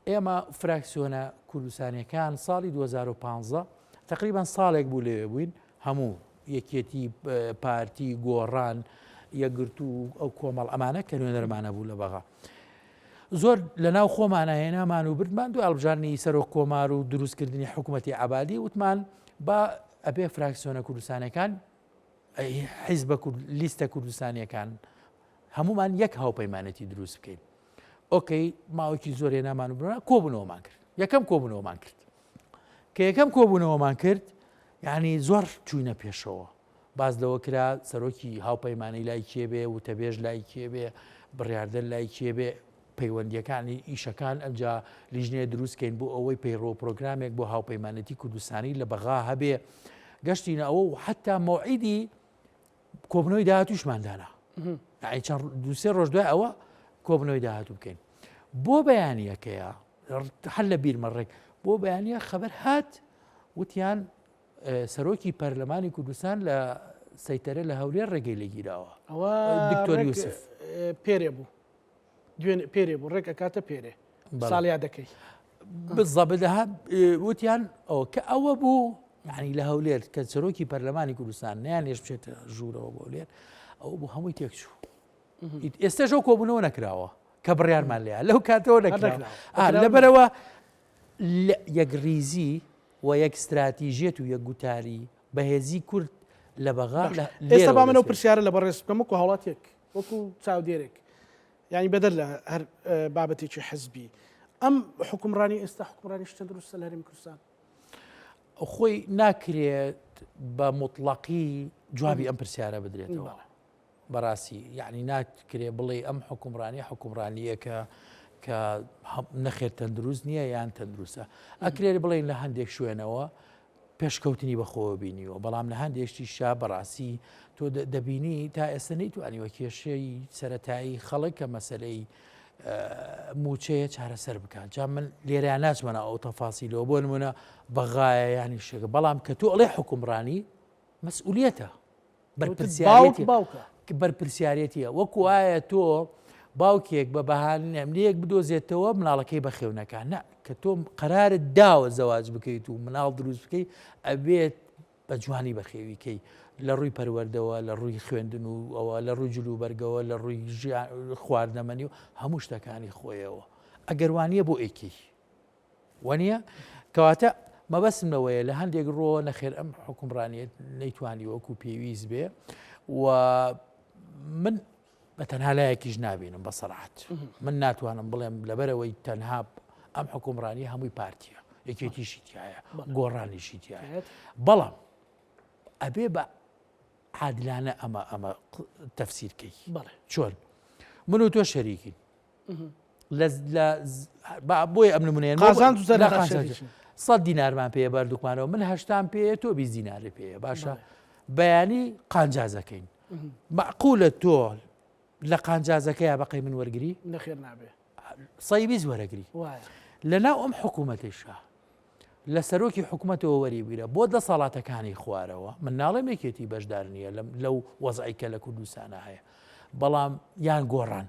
ئێمە فراکسیۆنە کوردستانیەکان ساڵی 2015 تقریبان ساڵێک بوو لێوێ بووین هەموو یەکێتی پارتی گۆڕان یەکگرتو و ئەو کۆمەڵ ئەمانە کە نوێنەرمانە بوو لە بەغا زۆر لە ناو خۆمانە هێنامان و بردمان دو هەڵبژاردننی سەرۆک کۆمار و دروستکردنی حکوومەتی عەبادی وتمان با ئەبێ فراکسیۆنە کوردستانەکان حیزبە لیستە کوردستانیەکان هەمومان یەک هاوپەیمانەتی دروست بکەین ئۆکەی ماوەکی زۆر هێنامان و بڕۆ کۆبوونەوەمان کرد یەکەم کۆبوونەوەمان کرد کە یەکەم کۆبوونەوەمان کرد یعنی زۆر چوینە پێشەوە باز لەوە کرا سەرۆکی هاوپەیمانەی لای کێبێ و تەبێژ لای کێبێ بڕیاردە لای کێبێ پەیوەندیەکانی ئیشەکان ئەمجا لیژنێ دروستکەین بۆ ئەوەی پەیڕۆ پرۆگرامێک بۆ هاوپەیمانەتی کوردستانی لە بەغا هەبێ گەشتینە ئەوە و حتا مەوعیدی کۆبنەوەی داهاتووشماندانا چەند دووسێ ڕۆژ دوای ئەوە کۆبنەوەی داهاتوو بکەین بۆ بەیانیەکەیە هەر لە بیرمەڕێک بۆ بەیانە خەبەر هات وتیان سەرۆکی پەرلەمانی کوردستان لە سەیتەرە لە هەولێر ڕێگەی لێگیراوە ئەوە دکتۆر یوسف پێرێ بوو دوێن پێرێ بوو ڕێک ئەکاتە پێرێ ساڵیا دەکەی بزەبدەها وتیان ئەوە کە ئەوە بوو یعنی لە هەولێر کە سەرۆکی پەرلەمانی کوردستان نەیانێش بچێتە ژوورەوە بۆ لێر ئەوە بوو هەمووی تێکچوو ئێستاژەو کۆبوونەوە نەکراوە کە بڕیارمان لێە لەو کاتەوە نەکراوە لەبەرەوە یەک ریزی و یەک استراتیژێت و یەک گوتاری بەهێزی کورد لە بەغا ئێستا با منەوە پرسیارە لە بەڕێز بکەم وەکو هەوڵاتێک وەکو چاودێرێک یعنی بەدەر لە هەر بابەتێکی حزبی ئەم حکومڕانی ئێستا حکومڕانی شتە دروستە لە هەرێمی کوردستان خۆی ناکرێت بە مطلقی جوابی ئەم پرسیارە بدرێتەوە بەڕاستی یعنی ناکرێت بڵێ ئەم حکومڕانیەکە کە نەخێر تەندروست نییە یان تەندروستە ئەکرێت بڵێن لە هەندێک شوێنەوە پێشکەوتنی بەخۆوە بینیوە بەڵام لە هەندێکشتی شا بەڕاستی تۆ دەبینی تا ئێستا نەیتوانیوە کێشەی سەرەتایی خەڵک کە مەسەلەی موچەیە چارەسەر بکات جا من لێرەیان ناچمەنە ئەو تەفاسیلەوە بۆ نمونە بەغایە ینی شێگە بەڵام کە تۆ ئەڵێ حکومڕانی مەسئولیەتە بەرپرسیارەتیە وەکو وایە تۆ باوکێک بە بەهانە ئەمنیەک بدۆزێتەوە مناڵەکەی بەخێونەکان نە کە تۆ قەرارت داوە زەواج بکەیت و مناڵ دروست بکەیت ئەبێت بە جوانی بەخێویکەی لە ڕووی پەروەردەوە لە ڕووی خوێندن و ئەوە لە ڕووی جلوبەرگەوە لە ڕووی خواردنەمەنی و هەموو شتەکانی خۆیەوە ئەگەروانیە بۆ ئێکی وەنیە کەواتە مەبەسمەوەیە لە هەندێک ڕۆ نەخێر ئەم حکومڕانیت نەیتوانی وەکو پێویست بێ و من بە تەنها لایەکیش نابینم بە سەراحەت من ناتوانم بڵێم لەبەرەوەی تەنها ئەم حکومڕانی هەمووی پارتیە یەکێتیشی تایە گۆڕانیشی تایە بەڵام ئەبێ بە عادلانە ئەمە تەفسیرکەی چۆن من و تۆ شەریکین بۆی ئەم نمونەیە قازان 100 دینارمان پێ بەردووکمانەوە من 80 پێ تۆ 20 دیناری پێە باشە بەیانی قانجازەکەین معقولە تۆ لە قانجازەکەیە بەقەی من وەرگری نەخێر نابێ 120 وەرەگری لەناو ئەم حکوومەتیشە لە سەرۆکی حکوومەتەوە وەریبیرە بۆ دەسەڵاتەکانی خوارەوە من ناڵێ مێکێتی بەشدار نییە لەو وەزعیکە لە کوردستانە هەیە بەڵام یان گۆڕان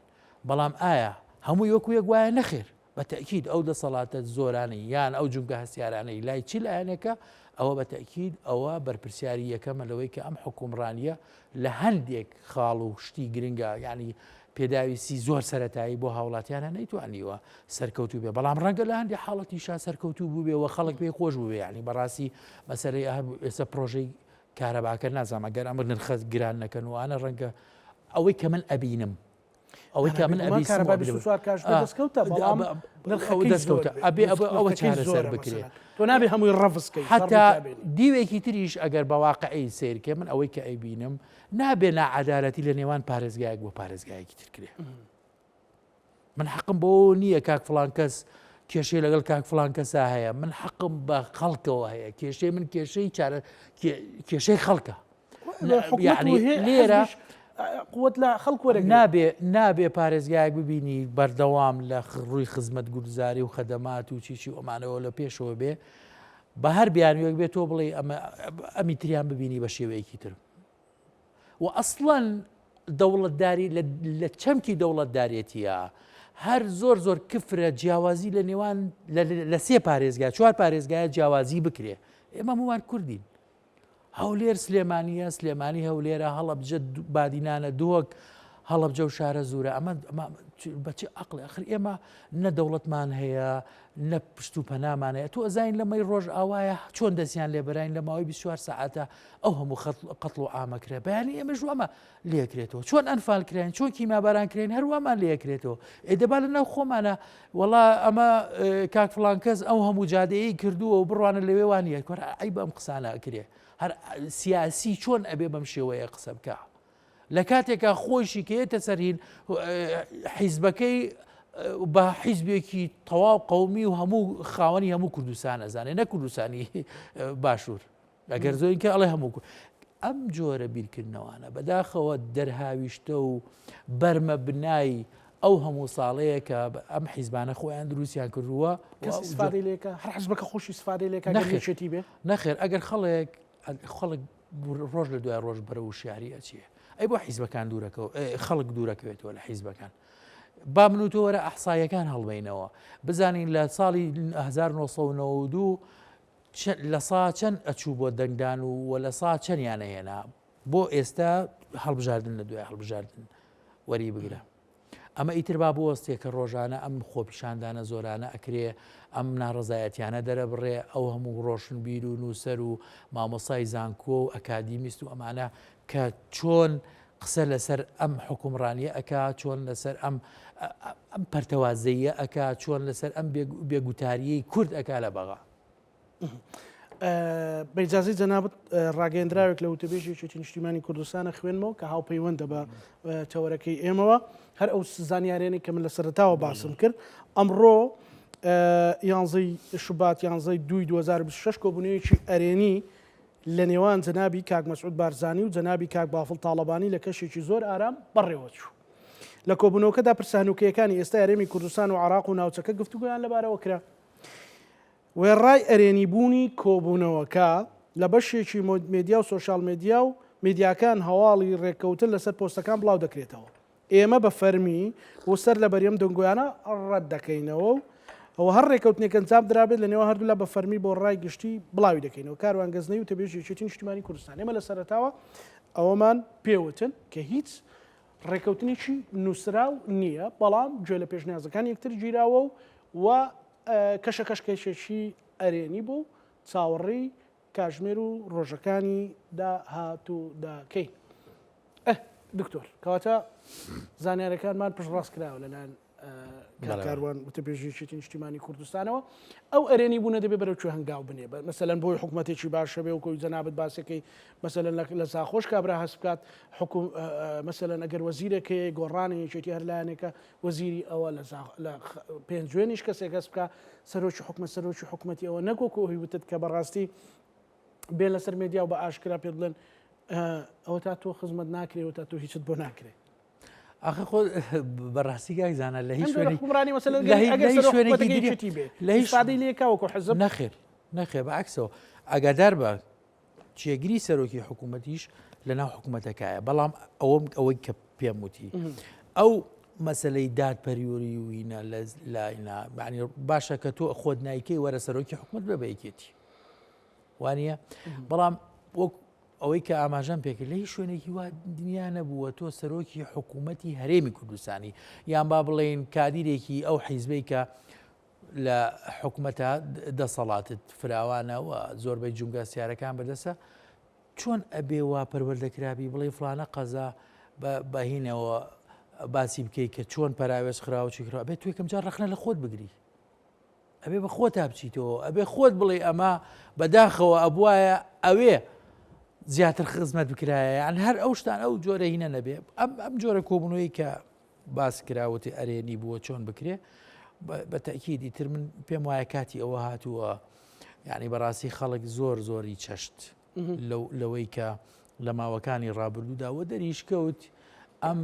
بەڵام ئایا هەمووی وەکو یەک وایە نەخێر بە تەکید ئەو دەسەڵاتە زۆرانەی یان ئەو جونگە هەستیارانەی لای چی لایەنەکە ئەوە بە تەکید ئەوە بەرپرسیاری یەکەمە لەوەی کە ئەم حکومڕانیە لە هەندێک خاڵ و شتی گرنگە ینی پێداویستی زۆر سەرەتایی بۆ هاوڵاتیانە نەیتوانیوە سەرکەوتو بێ بەڵام ڕەنگە لە هەندی حاڵەتی شا سەرکەوتو بوو بێ و خەڵک پێی خۆش بوو ینی بەڕاستی مەسەرەی ئێستا پرۆژەی کارەباکە نازانم ئەگەر ئەمر نرخە گران نەکەن وانە ڕەنگە ئەوەی کە من ئەبینم ئەوەی کە من دەستکەوتە بەڵام دەستکەوتە ئەبێ ئەوە چارەسەر بکرێت تۆ نابێ هەمووی ڕەفسکەی حتا دیوێکی تریش ئەگەر بە واقعی سیرکە من ئەوەی کە ئەیبینم نابێ نەعەدالەتی لە نێوان پارێزگایەک بۆ پارێزگایەکی ترکرێ من حەقم بۆ نییە کاک فڵان کەس کێشەی لەگەڵ کاک فڵان کەسا هەیە من حەقم بە خەڵکەوە هەیە کێشەی من کێشەی خەڵکە لێرە قوت لە خەڵک وەرە نابێ پارێزگایەک ببینی بەردەوام لە ڕووی خزمەت گوزاری و خەدەمات و چیچی ئەمانەوە لە پێشەوە بێ بە هەر بیانوێک بێت تۆ بڵێ ئەمی تریان ببینی بە شێوەیەکی تر و ئەسڵەن دەوڵەتداری لە چەمکی دەوڵەتدارێتیە هەر زۆر کفرە جیاوازی لە نێوان لە 3 پارێزگای 4 پارێزگایە جیاوازی بکرێ ئێمە هەمووان کوردین هەولێر سلێمانیە سلێمانی هەولێرە هەڵەبجە بادینانە دۆک هەڵەبجە و شارە زورە ئەمە بەچی عەقڵی ئەخر ئێمە نە دەوڵەتمان هەیە نە پشت و پەنامان هەیە تۆ ئەزانین لەمەی ڕۆژ ئاوایە چۆن دەستیان لێبەراین لە ماوەی 24 ساعاتە ئەو هەموو قەتڵ و ئامەکرێ بەیانی ئێمەش ئەمە لێکرێتەوە چۆن ئەنفال کرێن چۆن کیمابارانکرێن هەروەمان لێکرێتەوە ئێدەبا لە ناو خۆمانە وەڵا ئەمە کاک فڵان کەس ئەو هەموو جادەیەی کردووە و بڕوانە لەوێوانیە کۆرە ئەی بەم قسانە ئەکرێ هەر سیاسی چۆن ئەبێ بەم شێوەیە قسە بکە لە کاتێکە خۆشی کێتە سەرین حیزبەکەی بە حیزبێکی تەواو قەومی و هەموو خاوەنی هەموو کوردستان ئەزانێ نە کوردستانی باشوور ئەگەر زۆرینکە ئەڵێ هەموو ئەم جۆرە بیرکردنەوەوانە بەداخەوە دەرهاویشتە و بەرمە بنایی ئەو هەموو ساڵەیە کە ئەم حیزبانە خۆیان دروستیان کردووە استفادەی لێکە هەر حیزبەکە خۆشی استفادەی لێکە نەخێتی بێ نەخێر ئەگەر خەڵک ڕۆژ لە دوای ڕۆژ بەرە و شیاری ئەچیە ئەی بۆ حیزبەکان دوورەکەەوە خەڵک دوورەکەوێتەوە لە حیزبەکان با من و تۆ وەرە ئەحسایەکان هەڵبینەوە بزانین لە ساڵی 1992 لە سا چەند ئەچوو بۆ دەنگدان و لە سا چەندیانە هێنا بۆ ئێستا هەڵبژاردن لە دوای هەڵبژاردن وەری بگرە ئەمە ئیتر با بوەستێک کە ڕۆژانە ئەم خۆپیشاندانە زۆرانە ئەکرێ ئەم ناڕزایەتیانە دەرەبڕێ ئەو هەموو ڕۆشنبیر و نووسەر و مامۆسای زانکۆ و ئەکادیمیست و ئەمانە کە چۆن قسە لەسەر ئەم حکومڕانیە ئەکا چۆن لەسەر ئەم پەرتەوازەیە ئەکا چۆن لەسەر ئەم بێگوتاریەی کورد ئەکا لە بەغا. بەیجازی جەنابەت ڕاگەیەندراوێک لە وتەبێژێکی نیشتیمانی کوردستانە خوێنمەوە کە هاوپەیوەندە بە تەوەرەکەی ئێمەوە هەر ئەو زانیارێنی کە من لە سەرتاوە باسم کرد ئەمڕۆ یانزەی شوبات یانزەی 2026 کۆبوونەوەیەکی ئەرێنی لە نێوان جەنابی کاک مەسعود بارزانی و جەنابی کاک بافڵ تاڵەبانی لە کەشێکی زۆر ئارام بەڕێوە چوو. لە کۆبوونەوەکەدا پرسانوکیەکانی ئێستا هەرێمی کوردستان و عراق و ناوچەکە گفتوگویان لەبارەوە کرا. وێڕای ئەرێنی بوونی کۆبوونەوەکە لە بەشێکی مێدیا و سۆشال مێدیا و میدیاکان هەواڵی ڕێککەوتن لەسەر پۆستەکان بڵاو دەکرێتەوە. ئێمە بە فەرمی و سەر لە بەریەم دەنگۆیانە ڕەت دەکەینەوە و ئەوە هەر ڕێککەوتنێک ئەنجام درابێت لە نێوە هەردوو لە بە فەرمی بۆ ڕای گشتی بڵاوی دەکەینەوە کاروان گەزنەی و تەبێژێکی نیشتیمانی کوردستان. ئێمە لە سەرەتاوە ئەوەمان پێوتن کە هیچ ڕێککەوتنێکی نووسراو نییە بەڵام گوێ لە پێشنیازەکان یەکتر گیراوە و کەشە کەشکێشێکی ئەرێنی بوو چاوەڕێی کاژمێر و ڕۆژەکانی داهاتوو داکەین. دکتۆر کەواتە زانیارەکانمان پشت ڕاست کراوە لەلایەن کاروان وتەبێژێکی نیشتیمانی کوردستانەوە ئەو ئەرێنی بوونە دەبێت بەرەو کوێ هەنگاو بنێ مەسەلەن بۆی حکوومەتێکی باشە بێ و کۆی جەنابەت باسەکەی مەسەلەن لە ساخۆش کابرا هەست بکات مەسەلەن ئەگەر وەزیرێکەیە گۆڕانێکێتی هەر لایەنێکە وەزیری ئەوە لە پێنجوێنیش کەسێک هەست بکە سەرۆکی حکوومەتی ئەوە نەکۆکۆ هی وتت کە بەڕاستی بێ لەسەر مێدیا و بە ئاشکرا پێ بڵێن ئەوە تا تۆ خزمەت ناکرێت تا تۆ هیچت بۆ ناکرێت. ئاخە خۆ بەڕاستی گایزانە لە هیچ شوێنی لێکاوەکو حزب نەخێ بەعکسەوە ئەگادار بە چێگیری سەرۆکی حکوومەتیش لە ناو حکوومەتەکایە بەڵام ئەوەی کە پێم وتی ئەو مەسلەی دادپەریوەری وینە لاینا معنی باشە کە تۆ خۆت نایکەی وەرە سەرۆکی حکوومەت بەبەیەکێتی وانە بەڵام وەک ئەوەی کە ئاماژەم پێکرد لە هیچ شوێنێکی وا دنیا نەبووە تۆ سەرۆکی حکوومەتی هەرێمی کوردستانی یان با بڵێن کادیرێکی ئەو حیزبەی کە لە حکوومەتە دەسەڵاتت فراوانەوە زۆربەی جونگە سیارەکان بەدەسە چۆن ئەبێ وا پەروەردەکرابی بڵێ فلانە قەزا بەهینەوە باسی بکەیت کە چۆن پەراوێز خراوەی کرا ئەبێت توێکم جار ڕخنە لە خۆت بگری ئەبێ بە خۆت تا بچیتەوە ئەبێ خۆت بڵێ ئەمە بەداخەوە ئەبوایە ئەوێ زیاتر خزمەت بکرایە یان هەر ئەو شتان ئەو جۆرە هینە نەبێ ئەم جۆرە کۆبوونەوەی کە باس کراوەتی ئەرێنی بووە چۆن بکرێ بە تەکیدی تر من پێم وایە کاتی ئەوە هاتووە یعنی بەڕاستی خەڵک زۆری چەشت لەوەی کە لە ماوەکانی ڕابردووداوە دەریشکەوت ئەم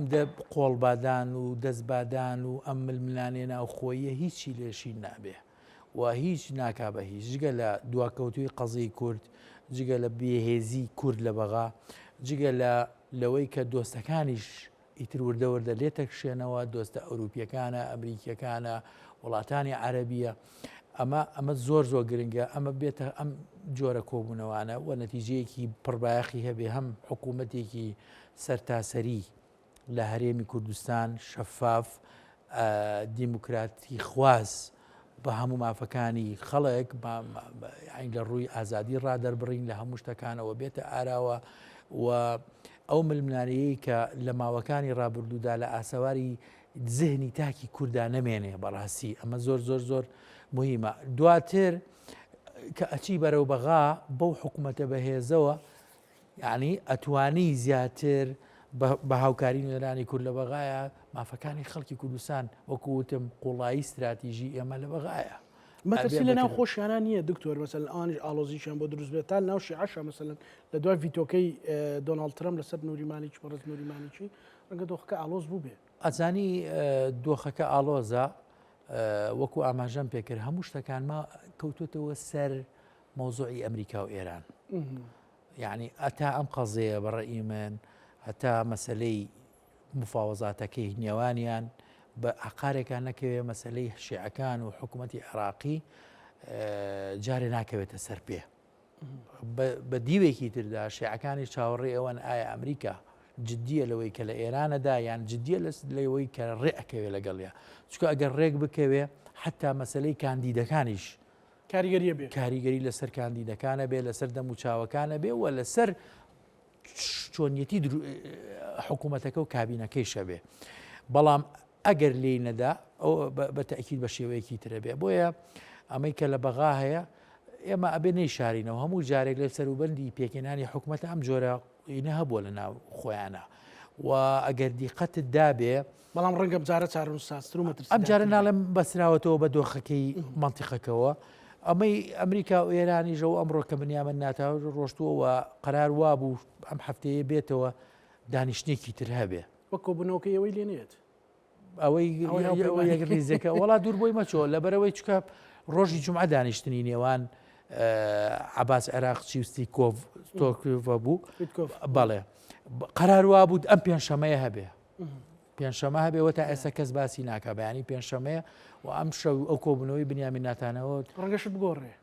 قۆڵبادان و دەستبادان و ئەم ململانێ ناوخۆیە هیچی لێشی نابێ و هیچ ناکا بە هیچ جگە لە دواکەوتوی قەزەی کورد جگە لە بێهێزی کورد لە بەغا جگە لەوەی کە دۆستەکانیش ئیتر وردەوردە لێتەکشێنەوە دۆستە ئەوروپیەکانە ئەمریکیەکانە وڵاتانی عەرەبیە ئەمە زۆر گرنگە ئەمە بێتە ئەم جۆرە کۆبوونەوانە و نەتیجەیەکی پڕبایەخی هەبێ هەم حکوومەتێکی سەرتاسەری لە هەرێمی کوردستان شەفاف دیموکراتی خواز بە هەموو مافەکانی خەڵک لە ڕووی ئازادی ڕادەربڕین لە هەموو شتەکانەوە بێتە ئاراوە و ئەو ململانەیەی کە لە ماوەکانی ڕابردوودا لە ئاسەواری زهنی تاکی کووردا نەمێنێ بەڕاستی ئەمە زۆر مهمە دواتر کە ئەچی بەرەو بەغا بەو حکوومەتە بەهێزەوە یعنی ئەتوانی زیاتر بە هاوکاری نوێرانی کورد لە بەغایە مافەکانی خەڵکی کوردستان وەکووتم قوڵایی استراتیژی ئێمە لە بەغایە مەتەسی لە ناو خۆشیانە نییە دکتۆر مەسەل ئەوانیش ئالۆزیشیان بۆ دروست بێتان ناو شیعەشە مەسەلەن لە دوای ڤیتۆکەی دۆناڵد ترەمپ لەسەر نوریمانیی بەڕێز نوریمانیی ڕەنگە دۆخەکە ئالۆز بوو بێ ئەزانی دۆخەکە ئالۆزە وەکو ئاماژەم پێکرد هەموو شتەکانمە کەوتوتەوە سەر مۆزوعی ئەمریکا و ئێران یعنی ئەتا ئەم قەزەیە بەڕێی من هەتا مەسلەی مفاوەزاتەکەی نێوانیان بە عقارێکان نەکەوێت مەسلەی شیعەکان و حکوومەتی عێراقی جارێ ناکەوێتە سەر پێ بە دیوێکی تردا شیعەکانی چاوەڕێ ئەوەن ئایا ئەمریکا جددیە لەوەی کە لە ئێرانەدا یان جددیە لەوەی کە ڕێەکەوێ لەگەڵیا چکە ئەگەر ڕێک بکەوێ حتا مەسلەی کاندیدەکانیش کاریگەریە بێ کاریگەری لەسەر کاندیدەکانە بێ لەسەر دەم و چاوەکانە بێ و لەسەر چۆنیەتی حکوومەتەکە و کابینەکەیشە بێ بەڵام ئەگەر لێی نەدا ئەو بەتەکیید بە شێوەیەکی ترە بێ بۆیە ئەمەی کە لە بەغا هەیە ئێمە ئەبێ نەیشارینەوە هەموو جارێک لە سەروبەندی پێکێنانی حکوومەت ئەم جۆرە ئینە هەبووە لە ناو خۆیانە و ئەگەر دیقەتت دابێ بەڵام ڕەنگە بجارە چارون ساستر و مەترسیدار ئەم جارە ناڵم بەسراوەتەوە بە دۆخەکەی منتیقەکەەوە ئەمەی ئەمریکا و ئێرانیژە و ئەمڕۆ کە بنیامە ناتاو ڕۆشتووە و قەرار وابوو ئەم هەفتەیە بێتەوە دانیشتێکی تر هەبێ وەکۆ بنەوەکە ئەوەی لێنێت ئەوەی یەک ریزەکە وڵا دوور بۆی مەچۆ لەبەرەوەی چکە ڕۆژی جمعە دانیشتنی نێوان عباس عێراقچی وستی کۆڤ بوو بەڵێ قەرار وابوو ئەم پێنجشەمەیە هەبێ پێنجشەمە هەبێەوە تا ئێستا کەس باسی ناکە بەیانی پێنجشەمەیە و ئەم شەو ئەو کۆبوونەوەی بنیامین ناتانەوە ڕەنگەشت بگۆڕێ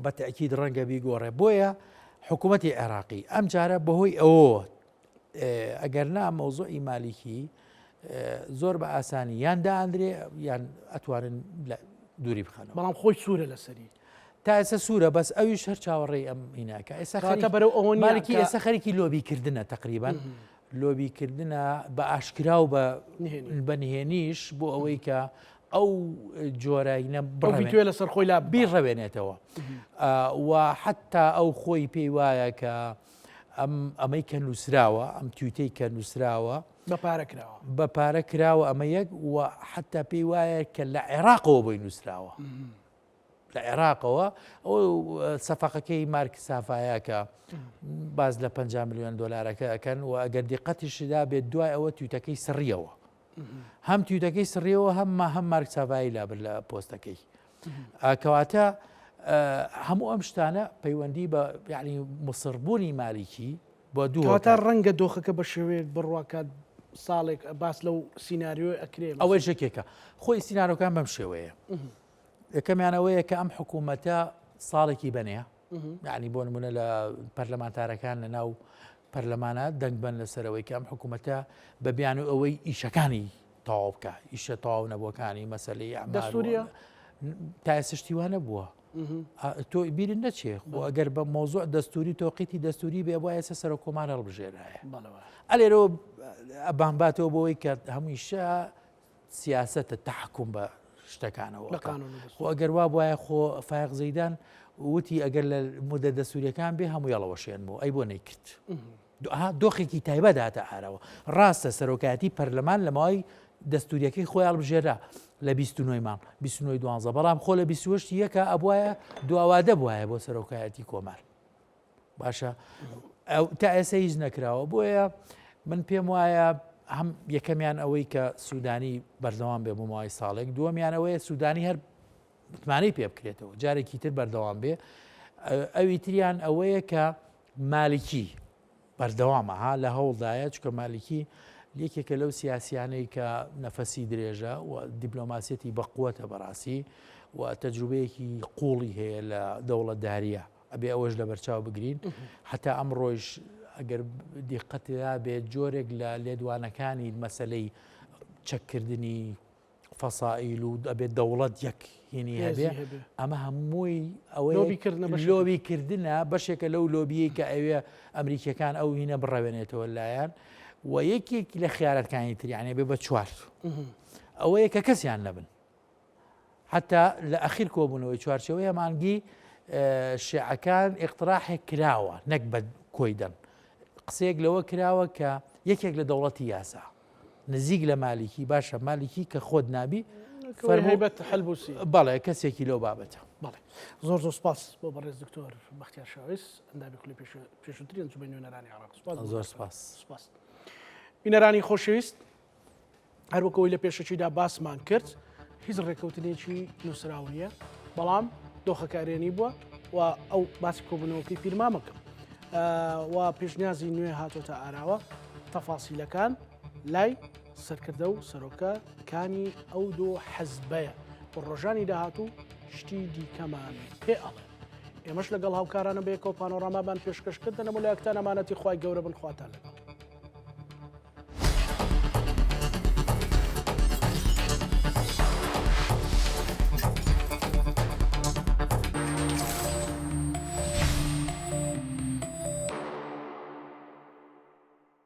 بەتەکیید ڕەنگە بیگۆڕێ بۆیە حکوومەتی عێراقی ئەم جارە بەهۆی ئەوە ئەگەر نا مەوزوعی مالیکی زۆر بە ئاسانی یان دائەندرێ یان ئەتوانن دووری بخەنەوە بەڵام خۆی سوورە لەسەری تا ئێستا سوورە بەس ئەویش هەر چاوەڕێی ئەم هیناکە ئێستا بەرەو ئەوە مالکی ئێستا خەریکی لۆبیکردنە تقریبان لۆبیکردنە بە ئاشکرا و بە نهێنیش بۆ ئەوەی کە ئەو جۆرەینە بڕێ لەسەر خۆی لا بیڕەوێنێتەوە و حتا ئەو خۆی پێی وایە کە ئەمەی کە نووسراوە ئەم تویتەی کە نووسراوە بە پارە کراوە ئەمە یەک و حتا پێی وایە کە لە عێراقەوە بۆی نووسراوە لە عێراقەوە ئەو سەفەقەکەی مارک سافایەکە باز لە 50 میلیۆن دۆلارەکە ئەەکەن و ئەگەر دیقەتیشدا بێت دوای ئەوە تویتەکەی سڕیەوە هەم تویتەکەی سڕیەوە هەم مارک سافایی لابر لە پۆستەکەی کەواتە هەموو ئەم شتانە پەیوەندی بە یعنی مصربوونی مالیکی بۆ دووەتا ڕەنگە دۆخەکە بە شێوەیەک بڕواکات ساڵێک باس لەو سینناریۆی ئەکرێ ئەوەی ژێکێکە خۆی سینناارۆکان بەم شێوەیە یەکەمیانەوەیە کە ئەم حکوومەتە ساڵێکی بنەیە یعنی بۆ نمونە لە پەرلەمانتارەکان لە ناو پەرلەمانە دەنگ بن لەسەرەوەی کە ئەم حکوومەتە بە بیان و ئەوەی ئیشەکانی تەواو بکە ئیشە تەواو نەبووەکانی مەسەلەی دەستوریە تا ئێسشتیوانە بووە تۆ بیرن نەچێ خۆ ئەگەر بە مۆزوع دەستوری تۆقیتی دەستوری بێ بۆ ئێستا سەر کۆمارە هەڵبژێرایە ئەلێرەوە بامباتەوە بۆەوەی کە هەموویشە سیاسەتە تەحکوم بە شتەکانەوە خۆ ئەگەر وا وایە خۆ فایق زەیدان وتی ئەگەر لە مودە دەستوریەکان بێ هەموو یاڵەوە شێنبوو ئەی بۆ نەیکرد دۆخێکی تایبەداتە ئارەوە ڕاستە سەرۆکاتی پەرلەمان لە ماوەی دەستوریەکەی خۆیان بژێرا لە 29 مانگ 29 دوانزە بەڵام خۆ لە 28 یەکە ئەبواە دواوادە بواە بۆ سەرۆکایەتی کۆمار باشە تا ئێستا هیچ نەکراوە بۆیە من پێم وایە هەم یەکەمیان ئەوەی کە سوودانی بەردەوام بێ بۆ ماوەی ساڵێک دووەمیان ئەوەیە سوودانی هەر متمانەی پێ بکرێتەوە جارێکی تر بەردەوام بێ ئەوی تریان ئەوەیە کە مالکی بەردەوامە ها لە هەوڵدایە چکە مالکی یەکێکە لەو سیاسیانەی کە نەفەسی درێژە و دیپلۆماسیەتی بەقووەتە بەڕاستی و تەجروبەیەکی قوڵی هەیە لە دەوڵەتداریە ئەبێ ئەوەش لە بەرچاو بگرین حتا ئەم ڕۆژ ئەگەر دیقەتدا بێت جۆرێک لە لێدوانەکانی مەسلەی چەککردنی فەسائیل و ئەبێت دەوڵەت یەک هێنی هەبێ ئەمە هەمووی ئەوەی لۆبیکردنە بەشێکە لەو لۆبیەی کە ئەوێ ئەمریکیەکان ئەو هینە بڕەوێنێتەوە لایەن و یەکێک لە خیارەتەکانی تریانێ بێ بە چوار ئەوەیە کە کەسیان نەبن حتا لە ئەخیر کۆبوونەوەی چوارچەوەیە مانگی شیعەکان ئیقتراحێک کراوە نەک بە کۆیدەن قسەیەک لەوە کراوە کە یەکێک لە دەوڵەتی یاسا نزیک لە مالیکی باشە مالیکی کە خۆت نابی فەرموویبەت حەلبوسی بەڵێ کەسێکی لەو بابەتە بەڵێ زۆر زۆر سپاس بۆ بەڕێز دکتۆر بەختیار شاویست ئەندامی خولی پێشووترین زوبەی نوێنەرانی عێراق زۆر سپاس بینەرانی خۆشەویست هەروەکەوەی لە پێشەچیدا باسمان کرد هیچ ڕێکەوتنێکی نووسراوە بەڵام دۆخەکارێنی بووە و ئەو باسی کۆبوونەوەکەی پیرمامەکەم و پێشنیازی نوێ هاتۆتە ئاراوە تەفاسیلەکان لای سەرکردە و سەرۆکەکانی ئەو دوو حەزبەیە بۆ ڕۆژانی داهاتوو شتی دیکەمان پێ ئەڵێ ئێمەش لەگەڵ هاوکارانە بەیەکەوە پانۆڕامابان پێشکەشکردن نەمولایەکتان ئەمانەتی خوای گەورە بن خواتان لەگەڵ